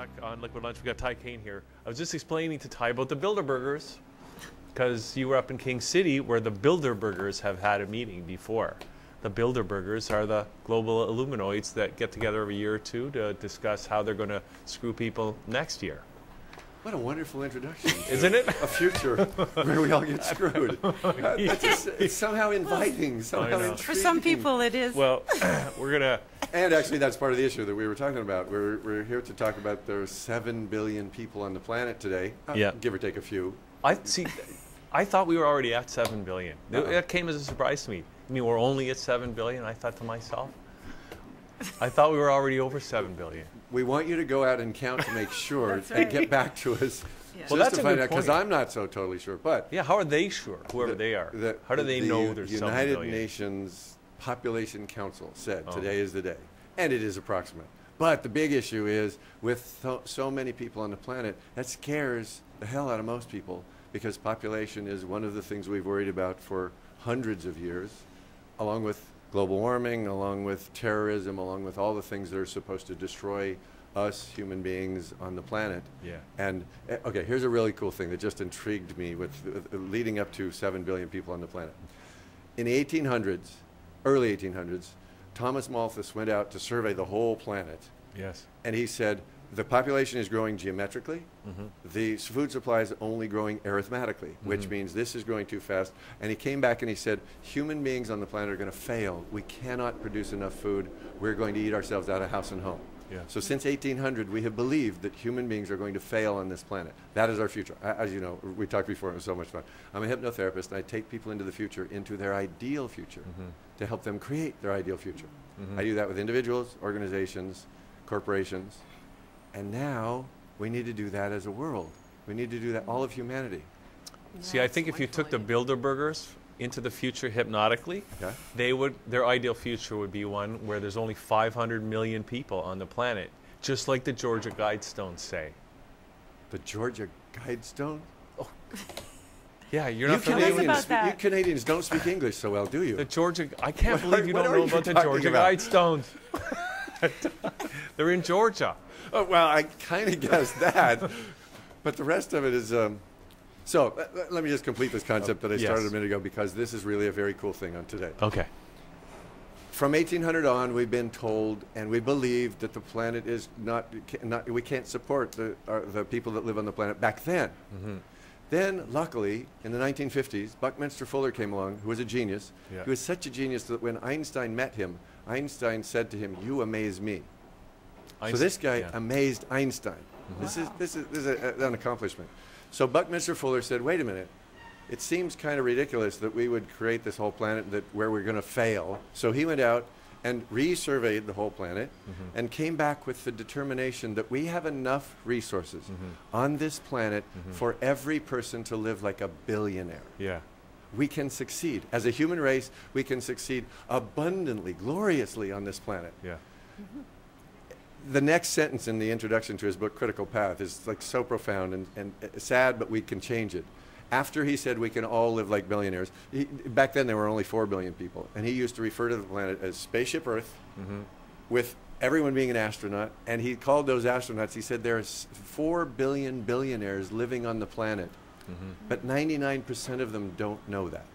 back on Liquid Lunch. We got Ty Caine here. I was just explaining to Ty about the Bilderbergers, because you were up in King City where the Bilderbergers have had a meeting before. The Bilderbergers are the global illuminoids that get together every year or two to discuss how they're going to screw people next year. What a wonderful introduction. Isn't it? A future where we all get screwed. It's somehow inviting, somehow intriguing. For some people it is. Well, we're going to... And actually that's part of the issue that we were talking about. We're here to talk about there are 7 billion people on the planet today, give or take a few. I thought we were already at 7 billion. That came as a surprise to me. I mean, we're only at 7 billion. I thought to myself, I thought we were already over 7 billion. We want you to go out and count to make sure and get back to us. Yeah. Well, that's to a find good out, because point. I'm not so totally sure. But Yeah, how are they sure, whoever they are? How do they know there's 7 United billion? Nations Population Council said today is the day, and it is approximate. But the big issue is with so many people on the planet, that scares the hell out of most people, because population is one of the things we've worried about for hundreds of years, along with global warming, along with terrorism, along with all the things that are supposed to destroy us human beings on the planet. Yeah. And okay, here's a really cool thing that just intrigued me with leading up to 7 billion people on the planet. In the 1800s, early 1800s, Thomas Malthus went out to survey the whole planet. Yes. And he said, the population is growing geometrically. The food supply is only growing arithmetically, which means this is growing too fast. And he came back and he said, human beings on the planet are going to fail. We cannot produce enough food. We're going to eat ourselves out of house and home. Yeah. So since 1800, we have believed that human beings are going to fail on this planet. That is our future. As you know, we talked before, it was so much fun. I'm a hypnotherapist, and I take people into the future, into their ideal future, to help them create their ideal future. I do that with individuals, organizations, corporations. And now we need to do that as a world. We need to do that, all of humanity. See, I think if you took the Bilderbergers into the future hypnotically, Yeah. their ideal future would be one where there's only 500 million people on the planet, just like the Georgia Guidestones say. The Georgia Guidestone? Yeah, you're not familiar with about that. You Canadians don't speak English so well, do you? the Georgia. I can't believe you what don't are know you about the talking Georgia about? Guidestones. They're in Georgia. Oh, well, I kind of guessed that, but the rest of it is. So let me just complete this concept that I started a minute ago, because this is really a very cool thing on today. Okay. From 1800 on, we've been told, and we believed that the planet is not we can't support the people that live on the planet back then. Then, luckily, in the 1950s, Buckminster Fuller came along, who was a genius. Yeah. He was such a genius that when Einstein met him, Einstein said to him, "You amaze me." So this guy amazed Einstein. This is an accomplishment. So Buckminster Fuller said, "Wait a minute. It seems kind of ridiculous that we would create this whole planet where we're going to fail." So he went out and resurveyed the whole planet and came back with the determination that we have enough resources on this planet for every person to live like a billionaire. Yeah. We can succeed. As a human race, we can succeed abundantly, gloriously on this planet. Yeah. The next sentence in the introduction to his book, Critical Path, is like so profound and sad, but we can change it. After he said we can all live like billionaires, back then there were only 4 billion people, and he used to refer to the planet as Spaceship Earth, with everyone being an astronaut, and he called those astronauts, he said there are 4 billion billionaires living on the planet, but 99% of them don't know that,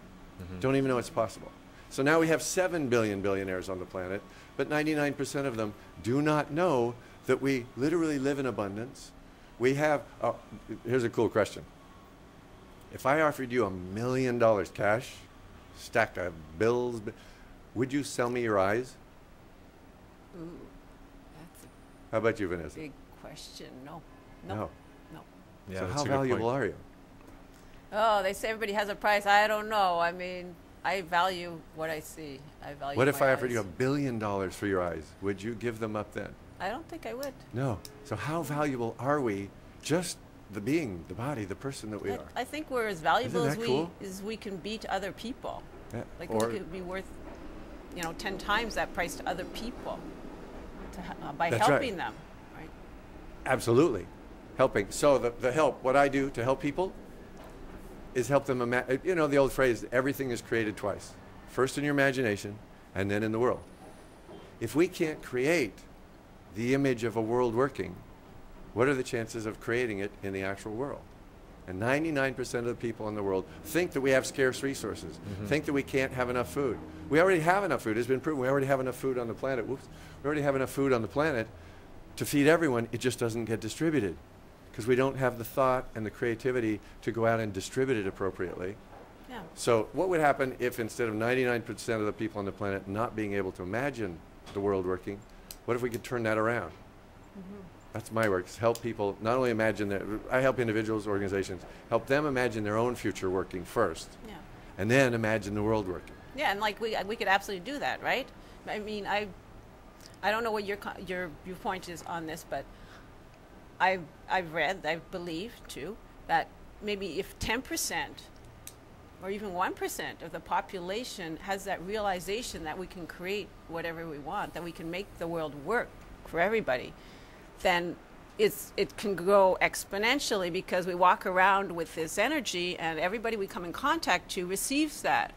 don't even know it's possible. So now we have 7 billion billionaires on the planet, but 99% of them do not know that we literally live in abundance. We have, here's a cool question. If I offered you $1 million cash, stack of bills, would you sell me your eyes? Ooh, that's How about you, a Vanessa? big question. No. No. Yeah. So that's how a good valuable point. are you? Oh, they say everybody has a price. I don't know. I mean, I value what I see. I value What if my I offered you eyes. $1 billion for your eyes? Would you give them up then? I don't think I would. No. So how valuable are we, just the being, the body, the person that we are? I think we're as valuable Isn't that cool? as we can be to other people. Yeah. Like Or- we could be worth, 10 times that price to other people by That's right. helping them. Right. Absolutely. Helping. So the help, what I do to help people is help them imagine. You know the old phrase, everything is created twice. First in your imagination, and then in the world. If we can't create the image of a world working, what are the chances of creating it in the actual world? And 99% of the people in the world think that we have scarce resources, think that we can't have enough food. We already have enough food. It's been proven. We already have enough food on the planet. Whoops. We already have enough food on the planet to feed everyone. It just doesn't get distributed because we don't have the thought and the creativity to go out and distribute it appropriately. Yeah. So what would happen if instead of 99% of the people on the planet not being able to imagine the world working, what if we could turn that around? That's my work, is help people not only imagine that, I help individuals, organizations, help them imagine their own future working first, Yeah. and then imagine the world working. Yeah, and like we could absolutely do that, right? I mean, I don't know what your viewpoint is on this, but I've read, I believe too, that maybe if 10% or even 1% of the population has that realization that we can create whatever we want, that we can make the world work for everybody, then it can grow exponentially because we walk around with this energy and everybody we come in contact to receives that.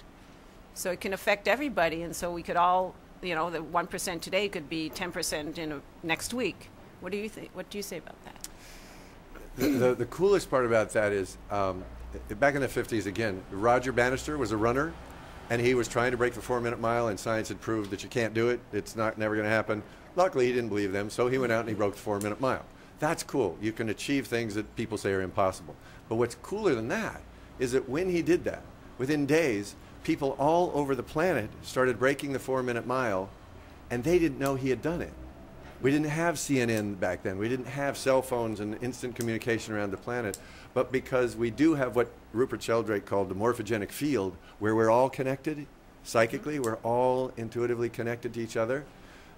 So it can affect everybody, and so we could all, you know, the 1% today could be 10% in next week. What do you think? What do you say about that? The coolest part about that is, back in the 50s, again, Roger Bannister was a runner, and he was trying to break the 4-minute mile, and science had proved that you can't do it. It's never going to happen. Luckily, he didn't believe them, so he went out and he broke the 4-minute mile. That's cool. You can achieve things that people say are impossible. But what's cooler than that is that when he did that, within days, people all over the planet started breaking the 4-minute mile, and they didn't know he had done it. We didn't have CNN back then. We didn't have cell phones and instant communication around the planet. But because we do have what Rupert Sheldrake called the morphogenic field, where we're all connected psychically, we're all intuitively connected to each other,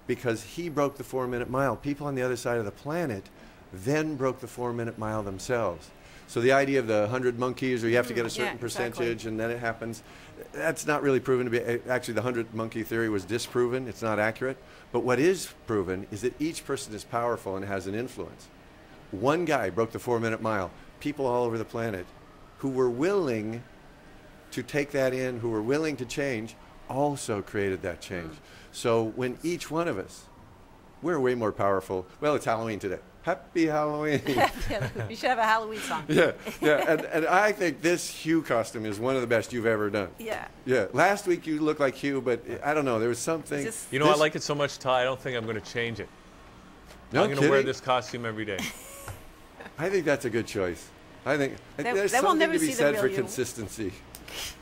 because he broke the 4-minute mile. People on the other side of the planet then broke the 4-minute mile themselves. So the idea of the 100 monkeys, or you have to get a certain percentage and then it happens, that's not really proven to be. Actually, the 100 monkey theory was disproven. It's not accurate. But what is proven is that each person is powerful and has an influence. One guy broke the 4-minute mile. People all over the planet who were willing to take that in, who were willing to change, also created that change. So when each one of us, we're way more powerful. Well, it's Halloween today. Happy Halloween. You should have a Halloween song. Yeah. And I think this Hugh costume is one of the best you've ever done. Yeah. Yeah. Last week you looked like Hugh, but I don't know. There was something. You know, I like it so much, Ty, I don't think I'm going to change it. No I'm going to wear kidding? this costume every day. I think that's a good choice. I think there's they will something never to be see the said real for you. consistency.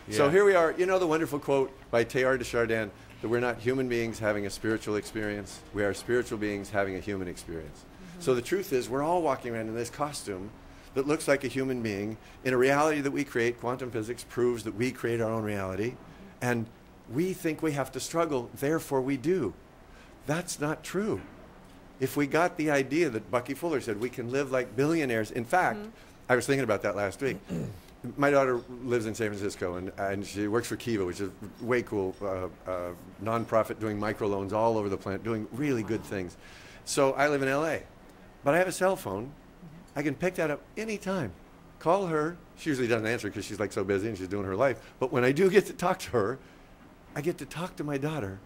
Yeah. So here we are. You know the wonderful quote by Teilhard de Chardin that we're not human beings having a spiritual experience. We are spiritual beings having a human experience. So the truth is we're all walking around in this costume that looks like a human being in a reality that we create. Quantum physics proves that we create our own reality. And we think we have to struggle, therefore we do. That's not true. If we got the idea that Bucky Fuller said we can live like billionaires. In fact, I was thinking about that last week. My daughter lives in San Francisco, and she works for Kiva, which is way cool, nonprofit doing microloans all over the planet, doing really good things. So I live in LA, but I have a cell phone. I can pick that up anytime. Call her. She usually doesn't answer because she's like so busy and she's doing her life. But when I do get to talk to her, I get to talk to my daughter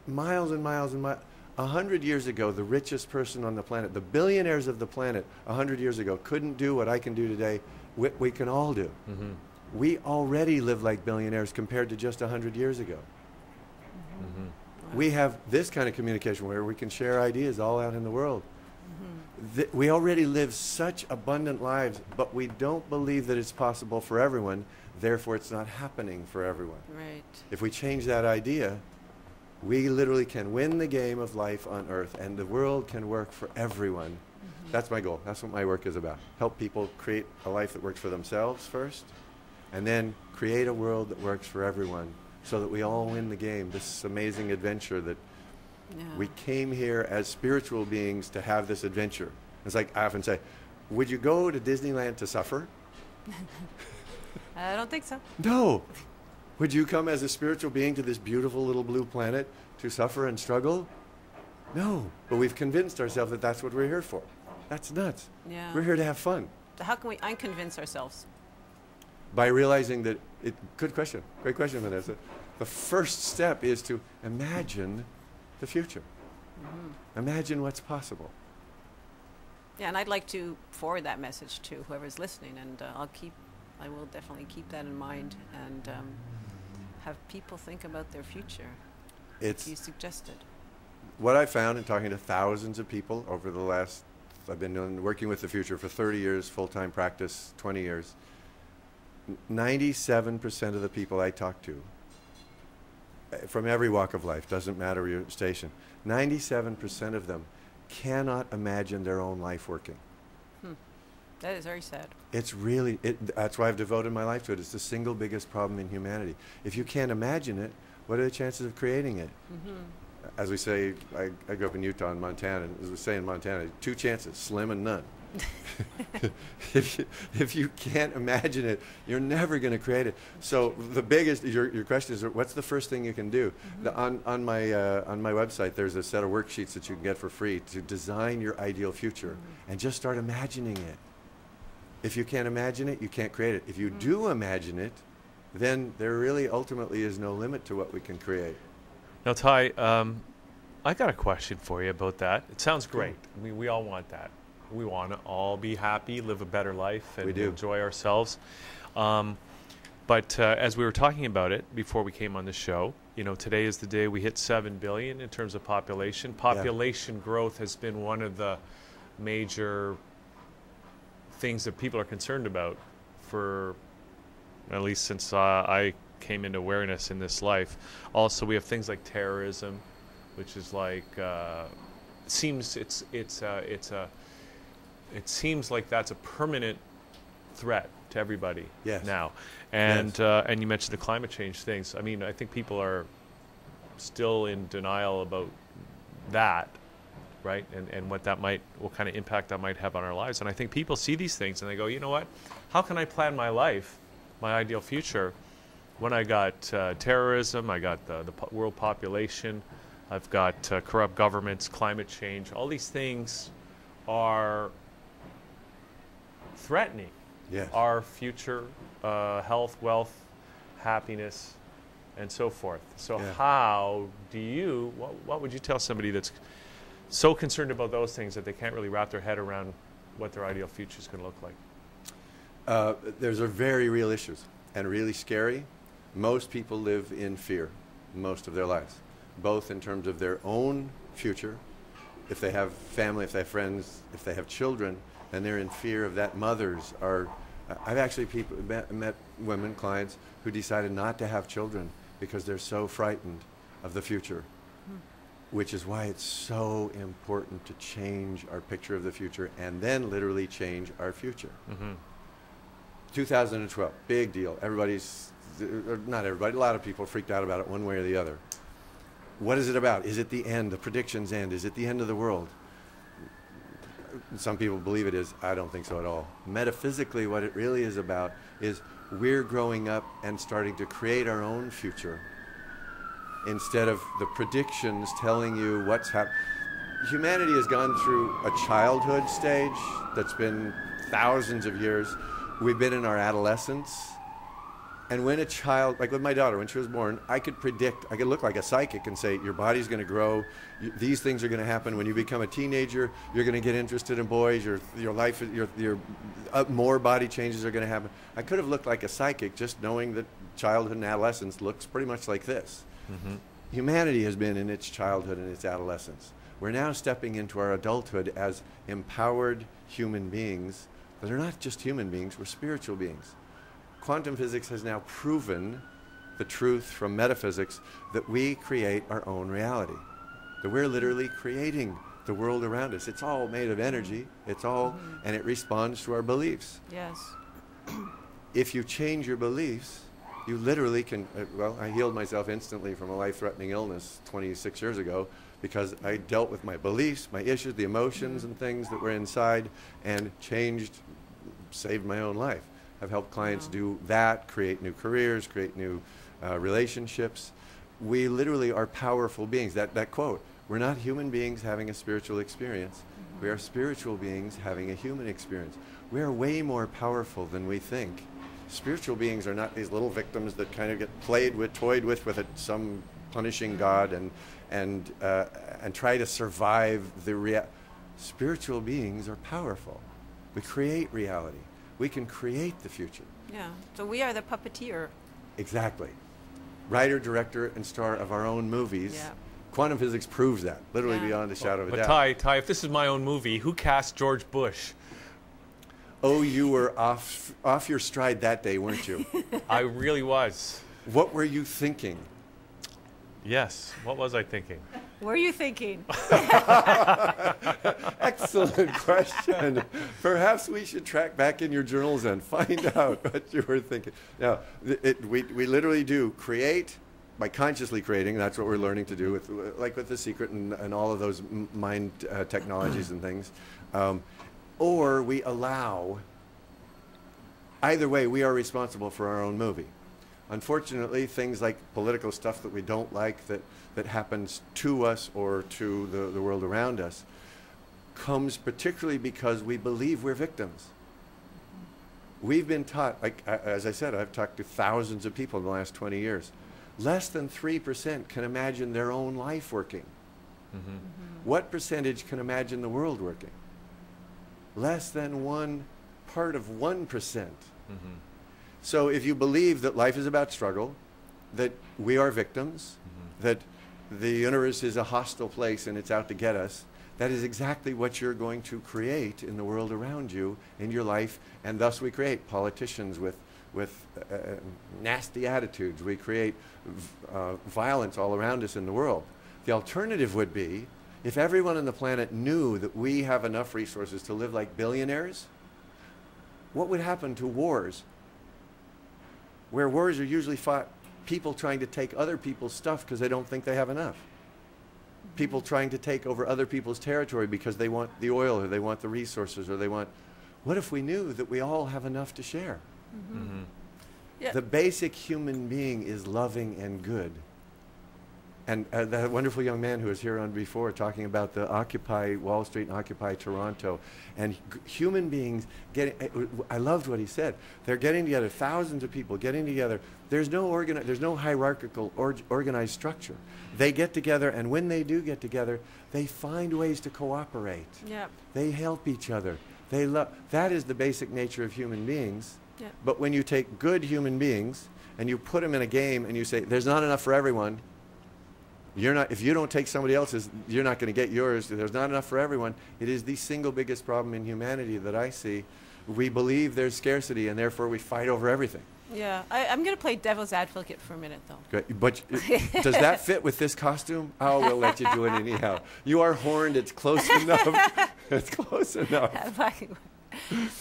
miles and miles and miles. 100 years ago, the richest person on the planet, the billionaires of the planet 100 years ago couldn't do what I can do today. We can all do. We already live like billionaires compared to just 100 years ago. We have this kind of communication where we can share ideas all out in the world. We already live such abundant lives, but we don't believe that it's possible for everyone. Therefore, it's not happening for everyone. Right. If we change that idea, we literally can win the game of life on Earth, and the world can work for everyone. That's my goal. That's what my work is about. Help people create a life that works for themselves first, and then create a world that works for everyone so that we all win the game, this amazing adventure that we came here as spiritual beings to have this adventure. It's like I often say, would you go to Disneyland to suffer? I don't think so. No. Would you come as a spiritual being to this beautiful little blue planet to suffer and struggle? No. But we've convinced ourselves that that's what we're here for. That's nuts. Yeah. We're here to have fun. So how can we unconvince ourselves? By realizing that good question. Great question, Vanessa. The first step is to imagine the future. Imagine what's possible. Yeah, and I'd like to forward that message to whoever's listening, and I will definitely keep that in mind, and have people think about their future. It's like you suggested. what I found in talking to thousands of people over the last, I've been working with the future for 30 years, full-time practice, 20 years. 97% of the people I talk to, from every walk of life, doesn't matter your station, 97% of them cannot imagine their own life working. That is very sad. It's really, that's why I've devoted my life to it. It's the single biggest problem in humanity. If you can't imagine it, what are the chances of creating it? As we say, I grew up in Utah and Montana, and as we say in Montana, 2 chances, slim and none. If you can't imagine it, you're never going to create it. So the biggest, your question is, what's the first thing you can do? On my website, there's a set of worksheets that you can get for free to design your ideal future, and just start imagining it. If you can't imagine it, you can't create it. If you do imagine it, then there really ultimately is no limit to what we can create. Now, Ty, I got a question for you about that. It sounds great. I mean, we all want that. We want to all be happy, live a better life, and enjoy ourselves. But as we were talking about it before we came on the show, you know, today is the day we hit 7 billion in terms of population. Population growth has been one of the major things that people are concerned about for at least since I came into awareness in this life. Also, we have things like terrorism, which is like it seems like that's a permanent threat to everybody now. And and you mentioned the climate change things. I mean, I think people are still in denial about that, right? And what kind of impact that might have on our lives. And I think people see these things and they go, you know what? How can I plan my life, my ideal future, when I got terrorism, I got the world population, I've got corrupt governments, climate change. All these things are threatening our future health, wealth, happiness, and so forth. So how do you, what would you tell somebody that's so concerned about those things that they can't really wrap their head around what their ideal future is going to look like? There's a very real issues and really scary. Most people live in fear most of their lives, both in terms of their own future. If they have family, if they have friends, if they have children, then they're in fear of that. Mothers are, I've actually met women, clients, who decided not to have children because they're so frightened of the future, which is why it's so important to change our picture of the future and then literally change our future. 2012, big deal. Not everybody, a lot of people freaked out about it one way or the other. What is it about? Is it the end, the predictions end? Is it the end of the world? Some people believe it is. I don't think so at all. Metaphysically, what it really is about is we're growing up and starting to create our own future instead of the predictions telling you what's happening. Humanity has gone through a childhood stage that's been thousands of years. We've been in our adolescence. And when a child, like with my daughter, when she was born, I could predict, I could look like a psychic and say, your body's going to grow, these things are going to happen. When you become a teenager, you're going to get interested in boys, your life, more body changes are going to happen. I could have looked like a psychic just knowing that childhood and adolescence looks pretty much like this. Humanity has been in its childhood and its adolescence. We're now stepping into our adulthood as empowered human beings, but they're not just human beings, we're spiritual beings. Quantum physics has now proven the truth from metaphysics that we create our own reality, that we're literally creating the world around us. It's all made of energy, it's all, and it responds to our beliefs. Yes. If you change your beliefs, you literally can, well, I healed myself instantly from a life-threatening illness 26 years ago because I dealt with my beliefs, my issues, the emotions and things that were inside and changed, saved my own life. I've helped clients do that, create new careers, create new relationships. We literally are powerful beings. That quote, we're not human beings having a spiritual experience. We are spiritual beings having a human experience. We are way more powerful than we think. Spiritual beings are not these little victims that kind of get played with, toyed with some punishing God and try to survive the reality. Spiritual beings are powerful. We create reality. We can create the future. Yeah. So we are the puppeteer. Exactly. Writer, director, and star of our own movies. Yeah. Quantum physics proves that, literally Yeah. beyond a shadow of a doubt. But Ty, if this is my own movie, who cast George Bush? Oh, you were off your stride that day, weren't you? I really was. What were you thinking? Yes. What was I thinking? What are you thinking? Excellent question. Perhaps we should track back in your journals and find out what you were thinking. Now, we literally do create by consciously creating. That's what we're learning to do with, like with The Secret and all of those mind technologies and things. Or we allow. Either way, we are responsible for our own movie. Unfortunately, things like political stuff that we don't like that happens to us or to the world around us comes particularly because we believe we're victims. We've been taught, like as I said, I've talked to thousands of people in the last 20 years. Less than 3% can imagine their own life working. Mm-hmm. Mm-hmm. What percentage can imagine the world working? Less than 1 part of 1%. Mm-hmm. So if you believe that life is about struggle, that we are victims, Mm-hmm. that the universe is a hostile place and it's out to get us, that is exactly what you're going to create in the world around you, in your life, and thus we create politicians with nasty attitudes. We create violence all around us in the world. The alternative would be if everyone on the planet knew that we have enough resources to live like billionaires, what would happen to wars? Where wars are usually fought, people trying to take other people's stuff because they don't think they have enough. People trying to take over other people's territory because they want the oil or they want the resources or they want... What if we knew that we all have enough to share? Mm-hmm. Mm-hmm. Yeah. The basic human being is loving and good. And that wonderful young man who was here on before talking about the Occupy Wall Street and Occupy Toronto. And human beings I loved what he said. They're getting together, thousands of people getting together. There's no hierarchical organized structure. They get together, and when they do get together, they find ways to cooperate. Yep. They help each other. They love. That is the basic nature of human beings. Yep. But when you take good human beings and you put them in a game and you say, there's not enough for everyone, if you don't take somebody else's, you're not going to get yours. There's not enough for everyone. It is the single biggest problem in humanity that I see. We believe there's scarcity, and therefore we fight over everything. Yeah. I'm going to play devil's advocate for a minute, though. Good. But does that fit with this costume? Oh, we'll let you do it anyhow. You are horned. It's close enough. It's close enough.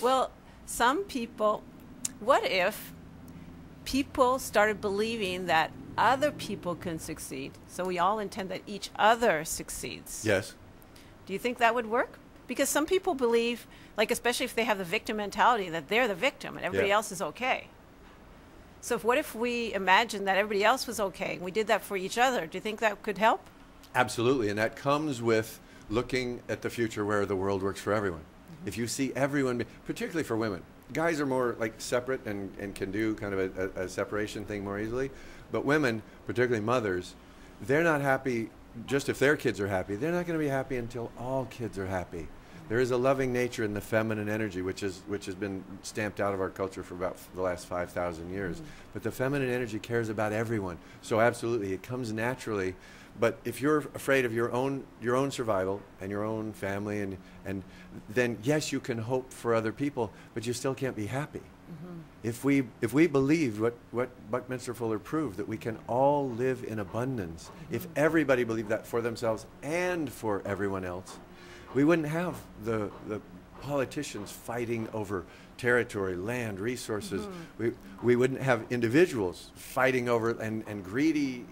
Well, some people, what if people started believing that other people can succeed, so we all intend that each other succeeds? Yes. Do you think that would work? Because some people believe, like especially if they have the victim mentality, that they're the victim and everybody else is okay. So what if we imagine that everybody else was okay and we did that for each other? Do you think that could help? Absolutely, and that comes with looking at the future where the world works for everyone. Mm-hmm. If you see everyone, particularly for women, guys are more like separate and can do kind of a separation thing more easily. But women, particularly mothers, they're not happy just if their kids are happy. They're not going to be happy until all kids are happy. There is a loving nature in the feminine energy, which has been stamped out of our culture for about the last 5,000 years. Mm-hmm. But the feminine energy cares about everyone. So absolutely, it comes naturally. But if you're afraid of your own survival and your own family, and then yes, you can hope for other people, but you still can't be happy. Mm-hmm. If we believed what Buckminster Fuller proved, that we can all live in abundance, mm-hmm. if everybody believed that for themselves and for everyone else, we wouldn't have the politicians fighting over territory, land, resources. Mm-hmm. We wouldn't have individuals fighting over and greedy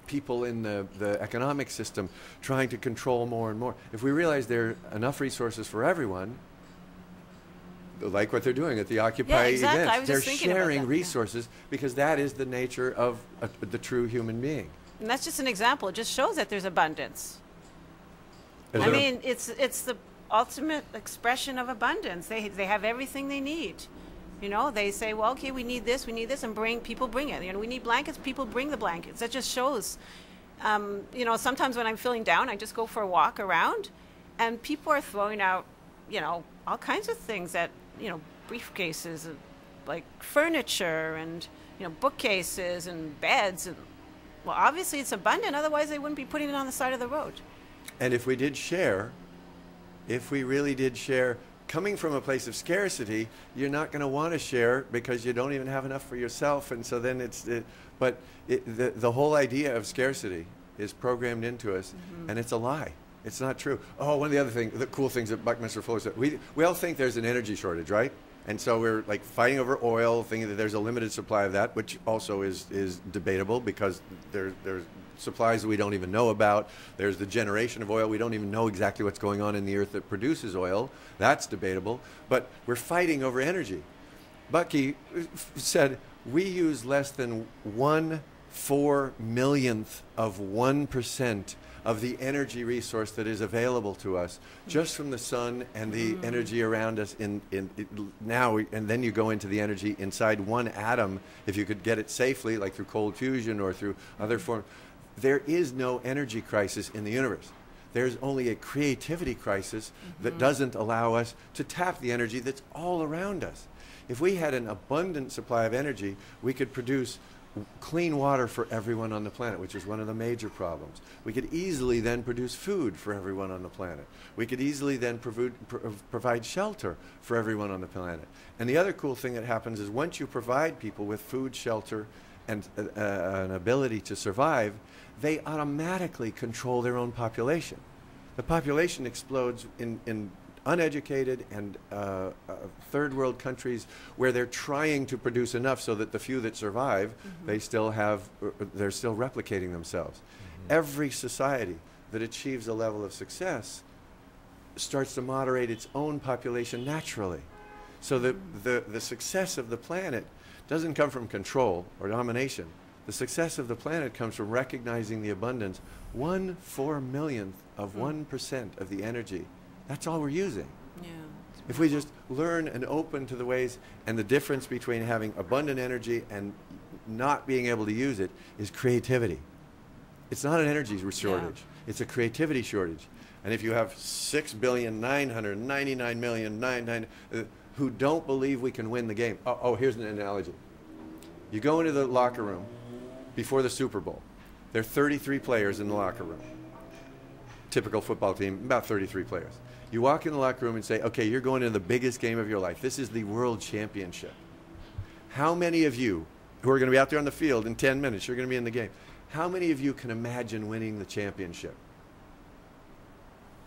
people in the economic system trying to control more and more. If we realize there are enough resources for everyone, like what they're doing at the Occupy events, they're sharing resources because that is the nature of the true human being. And that's just an example. It just shows that there's abundance. I mean, it's the ultimate expression of abundance. They have everything they need. You know, they say, well, okay, we need this, and people bring it. You know, we need blankets, people bring the blankets. That just shows, you know, sometimes when I'm feeling down, I just go for a walk around, And people are throwing out, you know, all kinds of things that, you know, briefcases, and, like furniture and, you know, bookcases and beds. And, well, obviously it's abundant. Otherwise, they wouldn't be putting it on the side of the road. And if we did share, if we really did share, coming from a place of scarcity, you're not going to want to share because you don't even have enough for yourself. And so then the whole idea of scarcity is programmed into us, and it's a lie. It's not true. Oh, one of the other things, the cool things that Buckminster Fuller said, we all think there's an energy shortage, right? And so we're like fighting over oil, thinking that there's a limited supply of that, which also is debatable because there's supplies we don't even know about. There's the generation of oil. We don't even know exactly what's going on in the earth that produces oil. That's debatable. But we're fighting over energy. Bucky said we use less than 1/4,000,000th of 1% of the energy resource that is available to us just from the sun and the energy around us now. And then you go into the energy inside one atom, if you could get it safely, like through cold fusion or through other forms. There is no energy crisis in the universe. There's only a creativity crisis that doesn't allow us to tap the energy that's all around us. If we had an abundant supply of energy, we could produce clean water for everyone on the planet, which is one of the major problems. We could easily then produce food for everyone on the planet. We could easily then provide shelter for everyone on the planet. And the other cool thing that happens is once you provide people with food, shelter, and an ability to survive, they automatically control their own population. The population explodes in uneducated and third world countries where they're trying to produce enough so that the few that survive, they're still replicating themselves. Every society that achieves a level of success starts to moderate its own population naturally. So the success of the planet doesn't come from control or domination. The success of the planet comes from recognizing the abundance, 1/4,000,000th of 1% of the energy. That's all we're using. Yeah. If we just learn and open to the ways, and the difference between having abundant energy and not being able to use it is creativity. It's not an energy shortage. It's a creativity shortage. And if you have 6,999,000,099 who don't believe we can win the game. Oh, here's an analogy. You go into the locker room before the Super Bowl. There are 33 players in the locker room. Typical football team, about 33 players. You walk in the locker room and say, okay, you're going into the biggest game of your life. This is the World Championship. How many of you who are going to be out there on the field in 10 minutes, you're going to be in the game, how many of you can imagine winning the championship?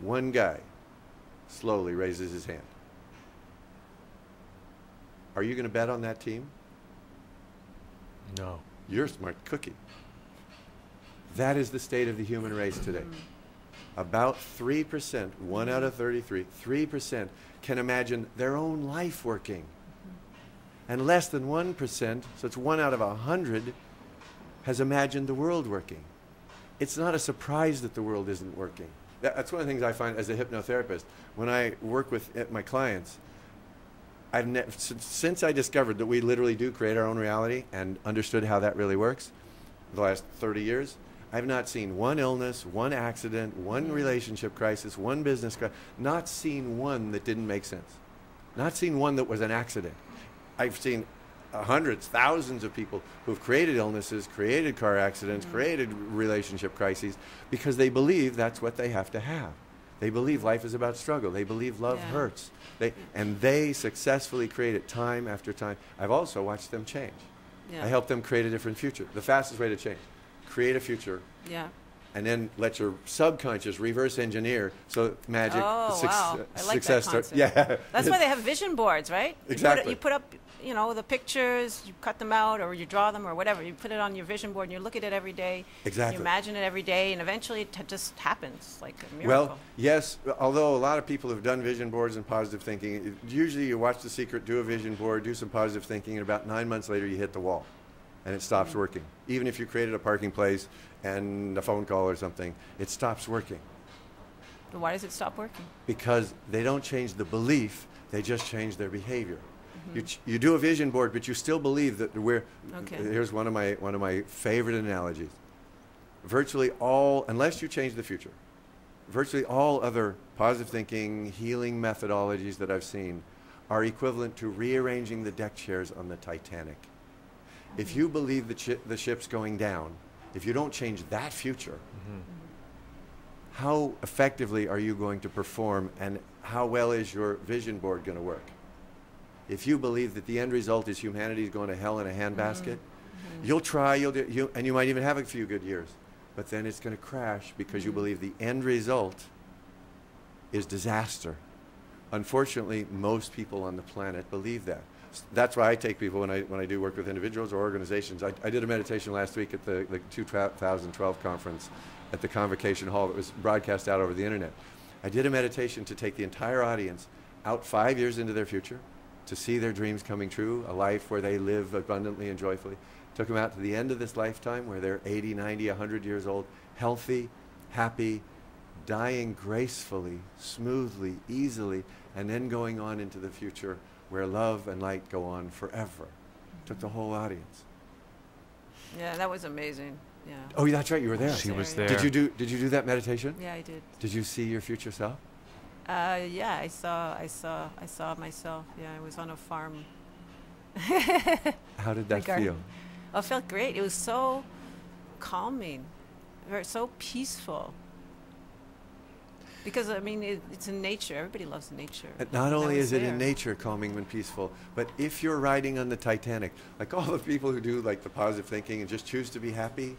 One guy slowly raises his hand. Are you going to bet on that team? No. You're a smart cookie. That is the state of the human race today. About 3%, 1 out of 33, 3% can imagine their own life working. And less than 1%, so it's 1 out of 100, has imagined the world working. It's not a surprise that the world isn't working. That's one of the things I find as a hypnotherapist. When I work with my clients, since I discovered that we literally do create our own reality and understood how that really works, the last 30 years, I've not seen one illness, one accident, one relationship crisis, one business crisis, not seen one that didn't make sense. Not seen one that was an accident. I've seen hundreds, thousands of people who've created illnesses, created car accidents, created relationship crises because they believe that's what they have to have. They believe life is about struggle. They believe love hurts. And they successfully create it time after time. I've also watched them change. Yeah. I help them create a different future. The fastest way to change. Create a future. Yeah. And then let your subconscious reverse engineer so magic, wow. I like success that starts. concept. Yeah. That's why they have vision boards, right? Exactly. You put up, you know, the pictures, you cut them out or you draw them or whatever. You put it on your vision board and you look at it every day. Exactly. You imagine it every day and eventually it just happens like a miracle. Well, yes, although a lot of people have done vision boards and positive thinking, usually you watch The Secret, do a vision board, do some positive thinking, and about 9 months later you hit the wall and it stops working. Even if you created a parking place and a phone call or something, it stops working. But why does it stop working? Because they don't change the belief, they just change their behavior. You do a vision board, but you still believe that we're. Okay. Here's one of my favorite analogies. Virtually all, unless you change the future, virtually all other positive thinking, healing methodologies that I've seen are equivalent to rearranging the deck chairs on the Titanic. If you believe the ship's going down, if you don't change that future, how effectively are you going to perform, and how well is your vision board going to work? If you believe that the end result is humanity going to hell in a handbasket, you'll try, and you might even have a few good years, but then it's going to crash because you believe the end result is disaster. Unfortunately, most people on the planet believe that. That's why I take people when I do work with individuals or organizations. I did a meditation last week at the 2012 conference at the Convocation Hall that was broadcast out over the internet. I did a meditation to take the entire audience out 5 years into their future, to see their dreams coming true, a life where they live abundantly and joyfully. Took them out to the end of this lifetime where they're 80, 90, 100 years old, healthy, happy, dying gracefully, smoothly, easily, and then going on into the future where love and light go on forever. Took the whole audience. Yeah, that was amazing. Yeah. Oh, that's right, you were there. She was there. Did you do that meditation? Yeah, I did. Did you see your future self? Yeah, I saw myself. Yeah, I was on a farm. How did that garden. feel? Oh, it felt great. It was so calming, so peaceful. Because, I mean, it's in nature. Everybody loves nature. And not only is it in there. nature, calming and peaceful, but if you're riding on the Titanic, like all the people who do like the positive thinking and just choose to be happy,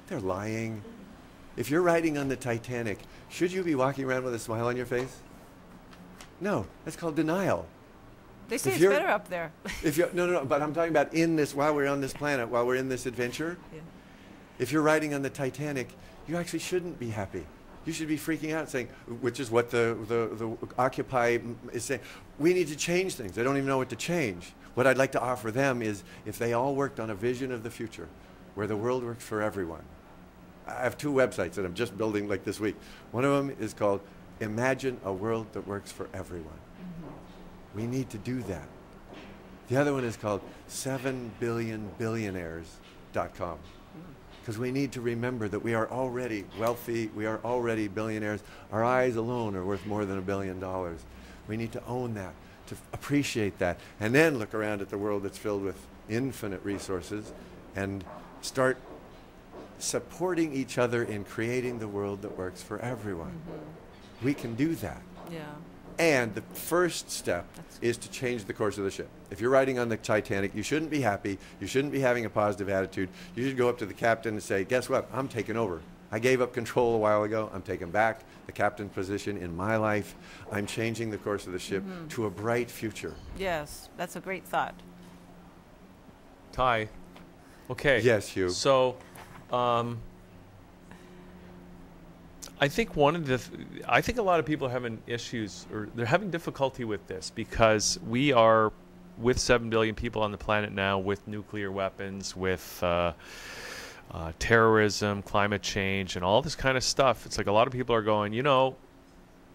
they're lying. If you're riding on the Titanic, should you be walking around with a smile on your face? No, that's called denial. They say If it's you're- better up there. If you no, but I'm talking about in this, while we're on this planet, while we're in this adventure, Yeah. if you're riding on the Titanic, you actually shouldn't be happy. You should be freaking out, saying, which is what the Occupy is saying, we need to change things. They don't even know what to change. What I'd like to offer them is if they all worked on a vision of the future where the world works for everyone. I have 2 websites that I'm just building like this week. One of them is called Imagine a World That Works for Everyone. We need to do that. The other one is called 7billionbillionaires.com. Because we need to remember that we are already wealthy, we are already billionaires. Our eyes alone are worth more than $1 billion. We need to own that, to appreciate that, and then look around at the world that's filled with infinite resources and start supporting each other in creating the world that works for everyone. We can do that. Yeah. And the first step is to change the course of the ship. If you're riding on the Titanic, you shouldn't be happy. You shouldn't be having a positive attitude. You should go up to the captain and say, guess what? I'm taking over. I gave up control a while ago. I'm taking back the captain position in my life. I'm changing the course of the ship to a bright future. Yes, that's a great thought. Ty. Okay. Yes, Hugh. So, I think I think a lot of people are having issues, or they're having difficulty with this because we are with 7 billion people on the planet now, with nuclear weapons, with terrorism, climate change, and all this kind of stuff. It's like a lot of people are going,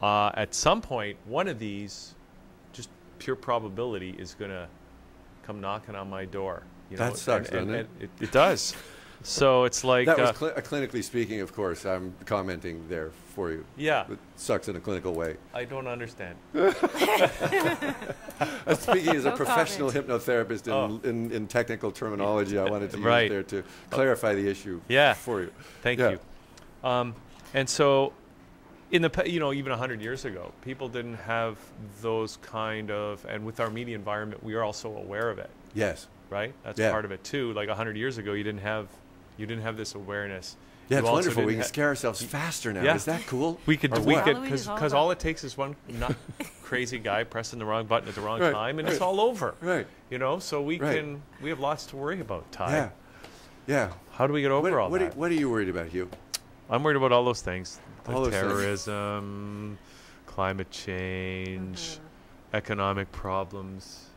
at some point, one of these, just pure probability, is going to come knocking on my door. That sucks, doesn't it? It does. So it's like that was clinically speaking, of course. I'm commenting there for you. Yeah. It sucks in a clinical way. I don't understand. Speaking as a No professional comment. hypnotherapist in technical terminology, I wanted to use Right. there to clarify the issue Yeah. for you. Thank Yeah. you. And so, in the even 100 years ago, people didn't have those kind of, and with our media environment, we are also aware of it, Yes. right? That's Yeah. part of it too. Like 100 years ago, you didn't have this awareness. Yeah, You it's also wonderful. We didn't can scare ourselves faster now. Yeah. Is that cool? We could, Or we what? could, Halloween is all because about- all it takes is one crazy guy pressing the wrong button at the wrong Right, time, and right. it's all over. Right. So we Right. we have lots to worry about, Ty. Yeah. Yeah. How do we get over all that? What are you worried about, Hugh? I'm worried about all those things. All those things. Terrorism, climate change, economic problems,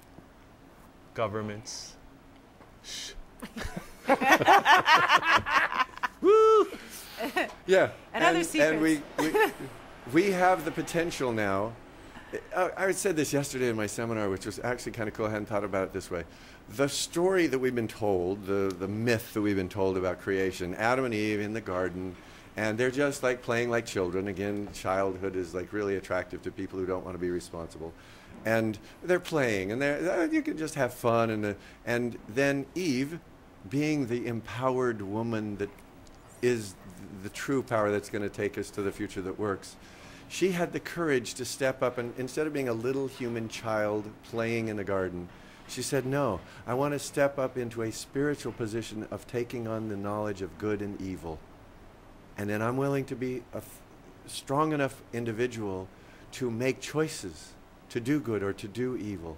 governments. Shh. Woo! Yeah. And other secrets. And we have the potential now. I said this yesterday in my seminar, which was actually kind of cool. I hadn't thought about it this way. The story that we've been told, the myth that we've been told about creation, Adam and Eve in the garden, And they're just like playing like children. Again, childhood is like really attractive to people who don't want to be responsible. And they're playing, and you can just have fun. And then Eve, being the empowered woman that is the true power that's going to take us to the future that works, she had the courage to step up, and instead of being a little human child playing in the garden, she said, no, I want to step up into a spiritual position of taking on the knowledge of good and evil. And then I'm willing to be a strong enough individual to make choices, to do good or to do evil.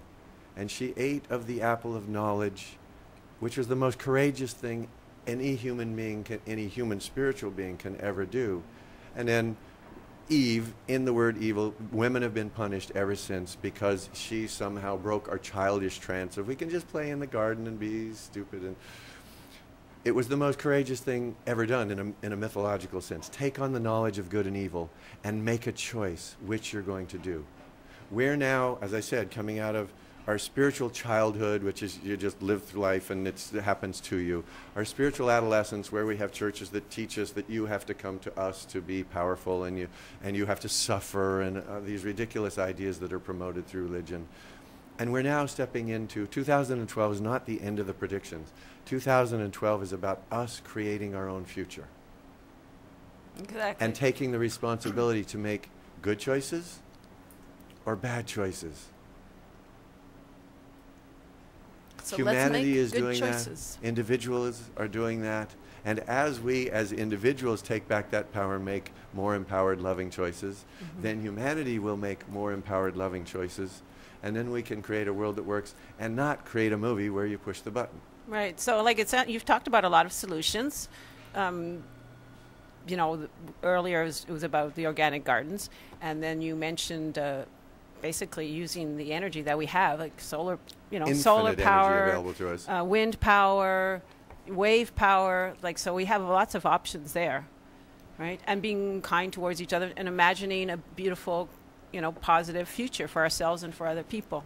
And she ate of the apple of knowledge, which was the most courageous thing any human being, any human spiritual being can ever do. And then Eve, in the word evil, women have been punished ever since because she somehow broke our childish trance of we can just play in the garden and be stupid. And it was the most courageous thing ever done in a mythological sense. Take on the knowledge of good and evil and make a choice which you're going to do. We're now, as I said, coming out of our spiritual childhood, which is you just live through life and it happens to you. Our spiritual adolescence, where we have churches that teach us that you have to come to us to be powerful and you have to suffer, and these ridiculous ideas that are promoted through religion. And we're now stepping into 2012 is not the end of the predictions. 2012 is about us creating our own future. Exactly. And taking the responsibility to make good choices or bad choices. So Humanity is let's make doing good choices. that. Individuals are doing that. And as we, as individuals, take back that power and make more empowered, loving choices, then humanity will make more empowered, loving choices. And then we can create a world that works and not create a movie where you push the button. Right. So, like you've talked about a lot of solutions. You know, earlier it was about the organic gardens, and then you mentioned basically using the energy that we have, like solar, Infinite solar power, energy available to us. wind power, wave power. Like, so we have lots of options there, right? And being kind towards each other and imagining a beautiful, positive future for ourselves and for other people.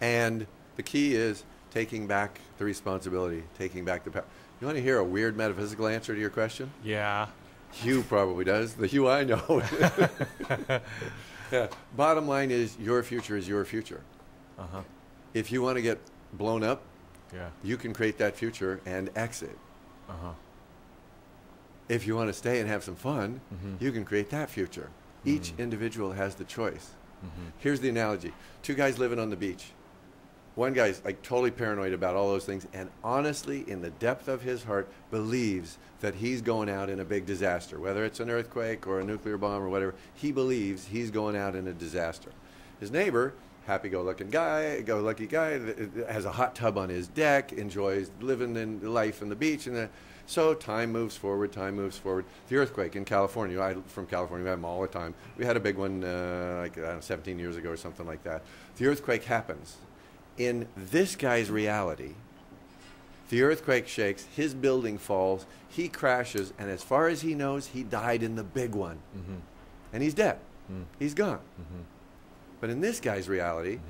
And the key is taking back the responsibility, taking back the power. You want to hear a weird metaphysical answer to your question? Yeah. Hugh probably does. The Hugh I know. Yeah. Bottom line is your future is your future. Uh-huh. If you want to get blown up, Yeah. you can create that future and exit. Uh-huh. If you want to stay and have some fun, you can create that future. Each Mm-hmm. individual has the choice. Here's the analogy. Two guys living on the beach. One guy's like totally paranoid about all those things and honestly, in the depth of his heart, believes that he's going out in a big disaster. Whether it's an earthquake or a nuclear bomb or whatever, he believes he's going out in a disaster. His neighbor, happy-go-lucky guy, has a hot tub on his deck, enjoys living in life on the beach, so time moves forward, time moves forward. The earthquake in California, from California, we have them all the time. We had a big one 17 years ago or something like that. The earthquake happens. In this guy's reality, the earthquake shakes, his building falls, he crashes, and as far as he knows, he died in the big one. And he's dead. He's gone. But in this guy's reality,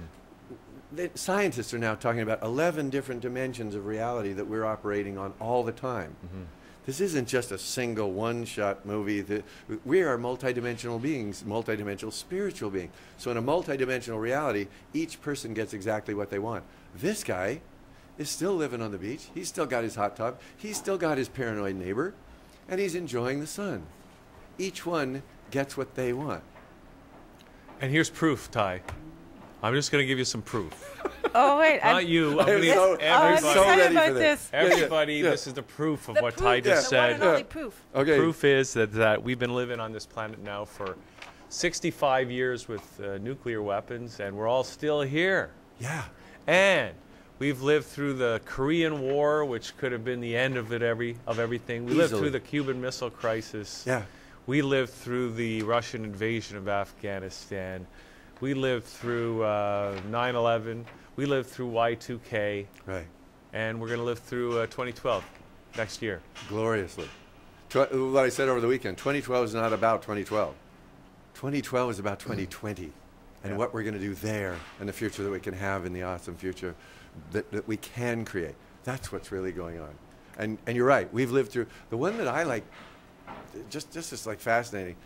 the scientists are now talking about 11 different dimensions of reality that we're operating on all the time. This isn't just a single one-shot movie. We are multidimensional beings, multidimensional spiritual beings. So in a multidimensional reality, each person gets exactly what they want. This guy is still living on the beach. He's still got his hot tub. He's still got his paranoid neighbor. And he's enjoying the sun. Each one gets what they want. And here's proof, Ty. I'm just going to give you some proof. Oh, wait. Not you. I'm gonna give so- I'm everybody. so excited ready about for this. this. Everybody, Yeah. this is the proof of The what proof, Ty just the one said. and only proof. Okay. Proof is that we've been living on this planet now for 65 years with nuclear weapons, and we're all still here. Yeah. And we've lived through the Korean War, which could have been the end of everything. We lived Easily. through the Cuban Missile Crisis. Yeah. We lived through the Russian invasion of Afghanistan. We lived through 9/11. We lived through Y2K. Right. And we're going to live through 2012 next year. Gloriously. What I said over the weekend, 2012 is not about 2012. 2012 is about 2020 and Yeah. what we're going to do there and the future that we can have in the awesome future that we can create. That's what's really going on. And you're right. We've lived through. The one that I like just is like fascinating.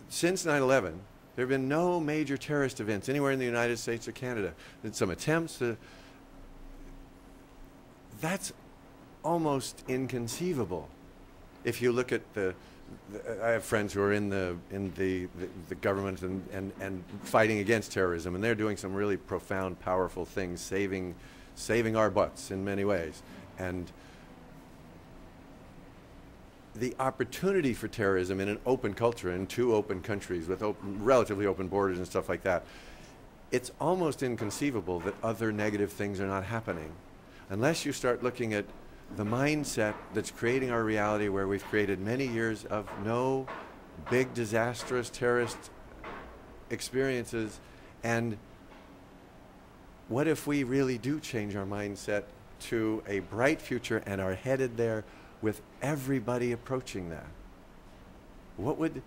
Since 9/11, there have been no major terrorist events anywhere in the United States or Canada. There's some attempts to. That's almost inconceivable. If you look at I have friends who are in the government and fighting against terrorism, and they're doing some really profound, powerful things, saving our butts in many ways. And the opportunity for terrorism in an open culture, in 2 open countries with relatively open borders and stuff like that, it's almost inconceivable that other negative things are not happening, unless you start looking at the mindset that's creating our reality, where we've created many years of no big disastrous terrorist experiences. And what if we really do change our mindset to a bright future and are headed there with everybody approaching that? What would...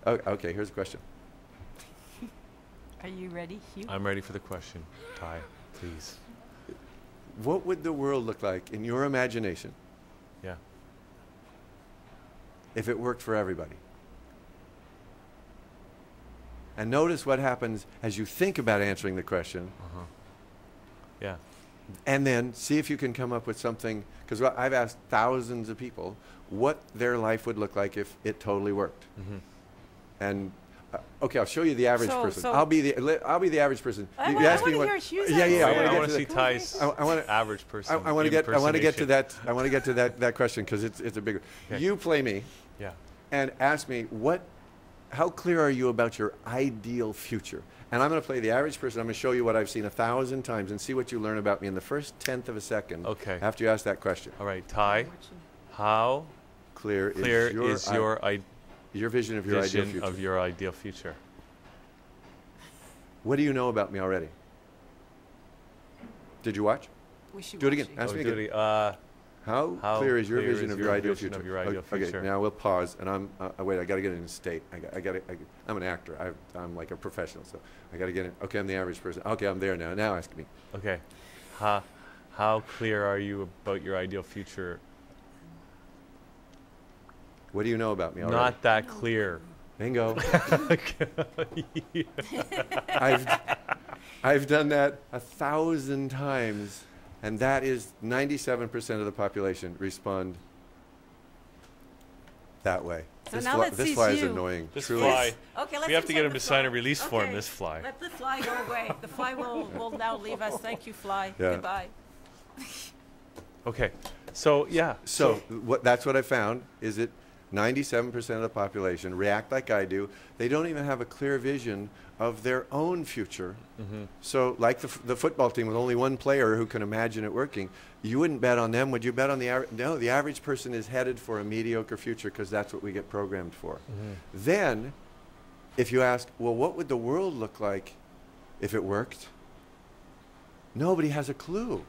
Oh, okay, here's a question. Are you ready, Hugh? I'm ready for the question. Ty, please. What would the world look like in your imagination Yeah. if it worked for everybody? And notice what happens as you think about answering the question. Yeah. And then see if you can come up with something, because I've asked thousands of people what their life would look like if it totally worked. And okay, I'll show you the average person. I'll be the average person. I You asked me want to what- hear Hugh's Yeah, yeah. answer. I I want to see to Ty's I wanna- average person. I want to get to impersonation. that. I want to get to that question because it's a big one. Okay. You play me Yeah. and ask me how clear are you about your ideal future? And I'm going to play the average person. I'm going to show you what I've seen 1,000 times and see what you learn about me in the first 1/10 of a second. Okay. After you ask that question. All right, Ty. How Clear clear is your vision of your ideal vision future. of your ideal future? What do you know about me already? Did you watch? We should Do it watch again. Ask me Oh, again. Judy, How clear is your clear vision is of your your ideal vision future? of your ideal Okay, future? now we'll pause, and wait. I got to get in a state. I'm an actor. I'm like a professional, so I got to get in. Okay, I'm the average person. Okay, I'm there now. Now ask me. Okay. How clear are you about your ideal future? What do you know about me already? Not that clear. Bingo. I've done that 1,000 times, and that is 97% of the population respond that way. So This now fly, let's this see fly is you. annoying. This truly. fly. Okay, let's We have to get accept him the to sign a fly. release form, Okay, this fly. Let the fly go away. The fly will now leave us. Thank you, fly. Yeah. Goodbye. Okay. So, yeah. So that's what I found, is that 97% of the population react like I do. They don't even have a clear vision of their own future. So like the football team with only one player who can imagine it working, you wouldn't bet on them. Would you bet on the average? No, the average person is headed for a mediocre future because that's what we get programmed for. Then, if you ask, well, what would the world look like if it worked? Nobody has a clue.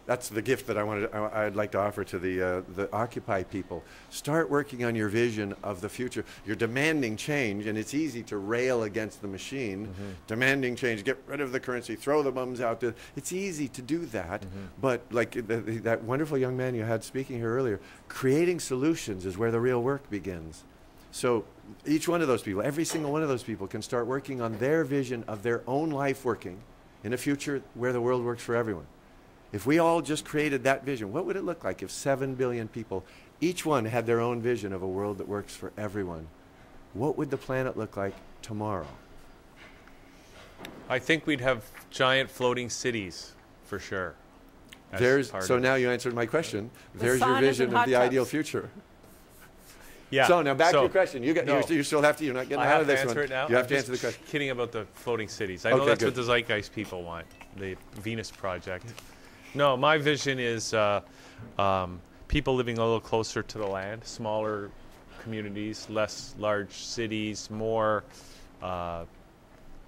That's the gift that I'd like to offer to the Occupy people. Start working on your vision of the future. You're demanding change, and it's easy to rail against the machine. Demanding change, get rid of the currency, throw the bums out there. It's easy to do that, but like that wonderful young man you had speaking here earlier, creating solutions is where the real work begins. So each one of those people, every single one of those people can start working on their vision of their own life working in a future where the world works for everyone. If we all just created that vision, what would it look like if 7 billion people, each one had their own vision of a world that works for everyone? What would the planet look like tomorrow? I think we'd have giant floating cities, for sure. So now you answered my question. There's your saunas vision and of hot the ideal tubs. future. Yeah. So now back to your question. You still have to. You're not getting I out have of to this answer one. it now. You have I'm to just answer the question. Kidding about the floating cities. I know Okay, that's good. what the zeitgeist people want, the Venus Project. No, my vision is people living a little closer to the land, smaller communities, less large cities, more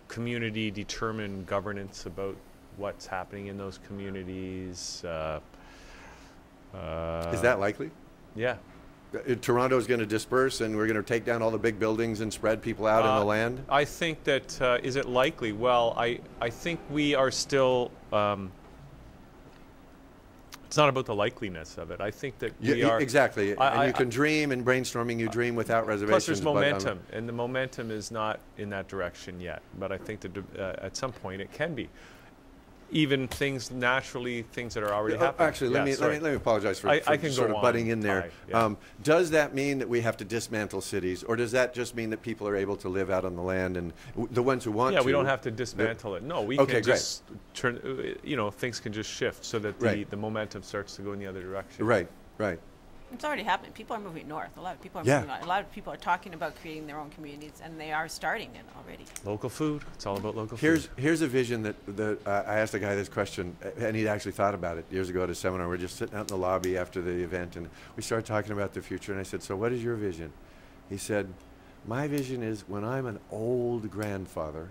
community-determined governance about what's happening in those communities. Is that likely? Yeah. Toronto's going to disperse, and we're going to take down all the big buildings and spread people out in the land? I think that, is it likely? Well, I think we are still It's not about the likeliness of it. I think that we Yeah, are exactly. And you can dream, and brainstorming, you dream without reservations. Plus, there's but, momentum, and the momentum is not in that direction yet. But I think that at some point it can be. Even things naturally, things that are already happening. Actually, let me apologize for, I can sort go of butting in there. Bye, yeah. Does that mean that we have to dismantle cities, or does that just mean that people are able to live out on the land, and the ones who want to? Yeah, we don't have to dismantle it. No, we can just turn. Things can just shift so that the momentum starts to go in the other direction. Right, right. It's already happening. People are moving north. A lot of people are Yeah. moving on. A lot of people are talking about creating their own communities, and they are starting it already. Local food. It's all about local food. Here's a vision that I asked a guy this question, and he'd actually thought about it years ago at a seminar. We're just sitting out in the lobby after the event, and we started talking about the future. And I said, "So what is your vision?" He said, "My vision is when I'm an old grandfather,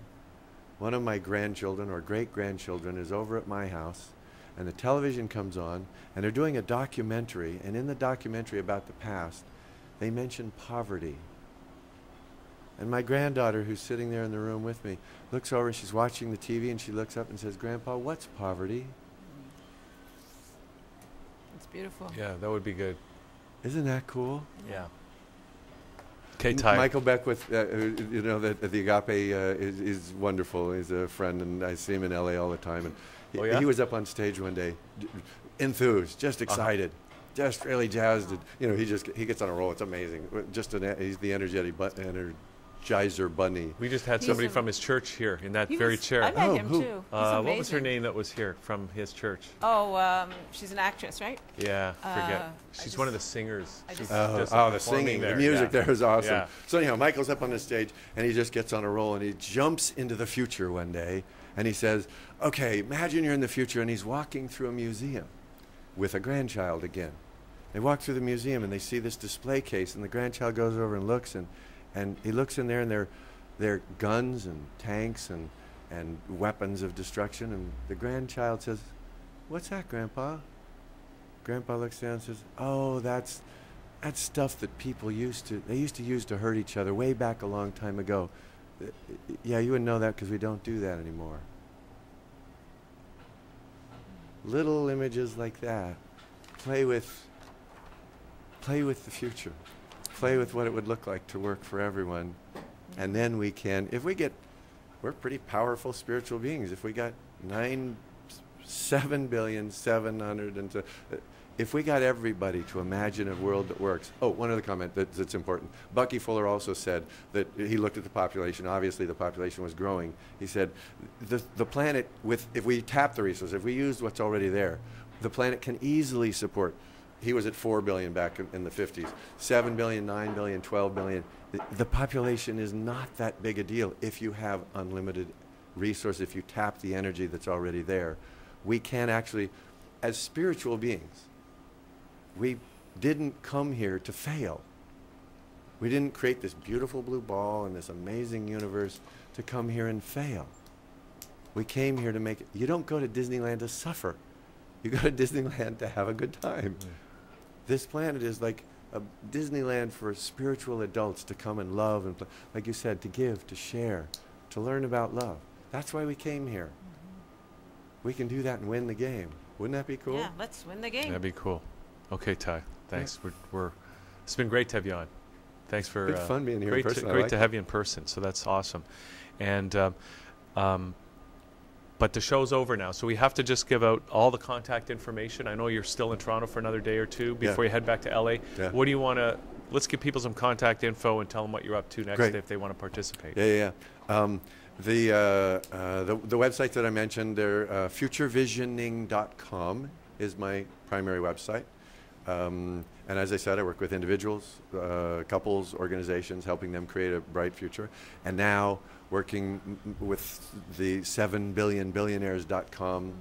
one of my grandchildren or great-grandchildren is over at my house, and the television comes on, and they're doing a documentary, and in the documentary about the past, they mention poverty. And my granddaughter, who's sitting there in the room with me, looks over, she's watching the TV, and she looks up and says, 'Grandpa, what's poverty?'" It's beautiful. Yeah, that would be good. Isn't that cool? Yeah. Okay, Ty. Michael Beckwith, the Agape is wonderful. He's a friend, and I see him in LA all the time. And he was up on stage one day, enthused, just excited, just really jazzed. And, he gets on a roll. It's amazing. He's the Energizer Bunny. We just had somebody from his church here in that very chair. I met him too. What was her name that was here from his church? Oh, she's an actress, right? Yeah, forget. She's one of the singers. The singing, the music there is awesome. Yeah. So anyhow, Michael's up on the stage, and he just gets on a roll, and he jumps into the future one day, and he says, "Okay, imagine you're in the future," and he's walking through a museum with a grandchild again. They walk through the museum, and they see this display case, and the grandchild goes over and looks, and he looks in there, and they're guns and tanks and weapons of destruction, and the grandchild says, "What's that, Grandpa?" Grandpa looks down and says, "Oh, that's stuff that people used to use to hurt each other way back a long time ago. Yeah, you wouldn't know that because we don't do that anymore." Little images like that. Play with the future. Play with what it would look like to work for everyone. And then we're pretty powerful spiritual beings. If we got 7,700,000,000, if we got everybody to imagine a world that works. Oh, one other comment that's important. Bucky Fuller also said that he looked at the population. Obviously, the population was growing. He said the planet, if we tap the resources, if we used what's already there, the planet can easily support. He was at 4 billion back in the 50s. 7 billion, 9 billion, 12 billion. The population is not that big a deal if you have unlimited resource, if you tap the energy that's already there. We can actually, as spiritual beings, we didn't come here to fail. We didn't create this beautiful blue ball and this amazing universe to come here and fail. We came here to make it. You don't go to Disneyland to suffer. You go to Disneyland to have a good time. Yeah. This planet is like a Disneyland for spiritual adults to come and love and, like you said, to give, to share, to learn about love. That's why we came here. We can do that and win the game. Wouldn't that be cool? Yeah, let's win the game. That'd be cool. Okay, Ty. Thanks. Yeah. It's been great to have you on. Thanks for it's fun being here in person. Great to have you in person. So that's awesome. And but the show's over now, so we have to just give out all the contact information. I know you're still in Toronto for another day or two before you head back to LA. Yeah. What do you want to? Let's give people some contact info and tell them what you're up to next if they want to participate. Yeah. The website that I mentioned, futurevisioning.com is my primary website. And as I said, I work with individuals, couples, organizations, helping them create a bright future. And now working with the 7billionbillionaires.com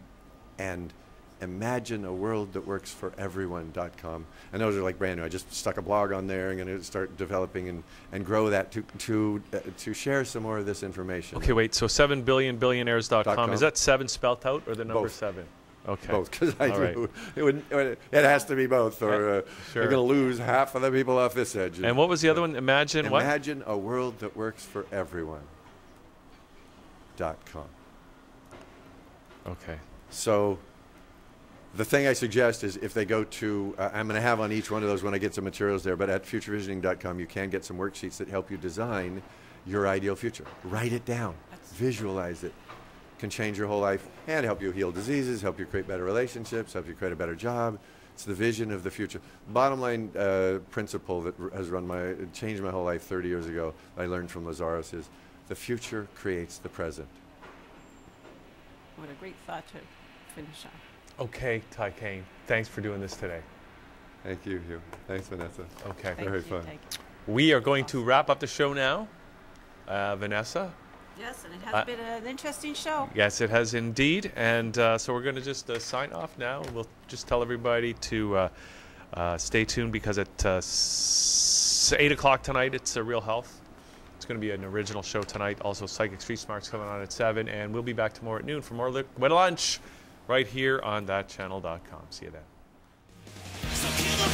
and imagine a world that works for everyone.com. And those are like brand new. I just stuck a blog on there. I'm going to start developing and grow that to share some more of this information. Okay, wait. So 7billionbillionaires.com. Is that 7 spelt out or the number 7? Okay. Both, because it has to be both, or you're going to lose half of the people off this edge. And what was the other one? Imagine what? Imagine a world that works for everyone.com. Okay. So The thing I suggest is if they go to, I'm going to have on each one of those when I get some materials there, but at futurevisioning.com you can get some worksheets that help you design your ideal future. Write it down, visualize it. Can change your whole life and help you heal diseases, help you create better relationships, help you create a better job. It's the vision of the future. Bottom line principle that has changed my whole life 30 years ago, I learned from Lazarus, is the future creates the present. What a great thought to finish on. Okay, Caine, thanks for doing this today. Thank you, Hugh. Thanks, Vanessa. Okay. Very fun. Thank you. We are going to wrap up the show now. Vanessa? Yes, and it has been an interesting show. Yes, it has indeed. And so we're going to just sign off now. We'll just tell everybody to stay tuned because at 8 o'clock tonight, it's Real Health. It's going to be an original show tonight. Also, Psychic Street Smart's coming on at 7. And we'll be back tomorrow at noon for more Liquid Lunch right here on ThatChannel.com. See you then. So kill the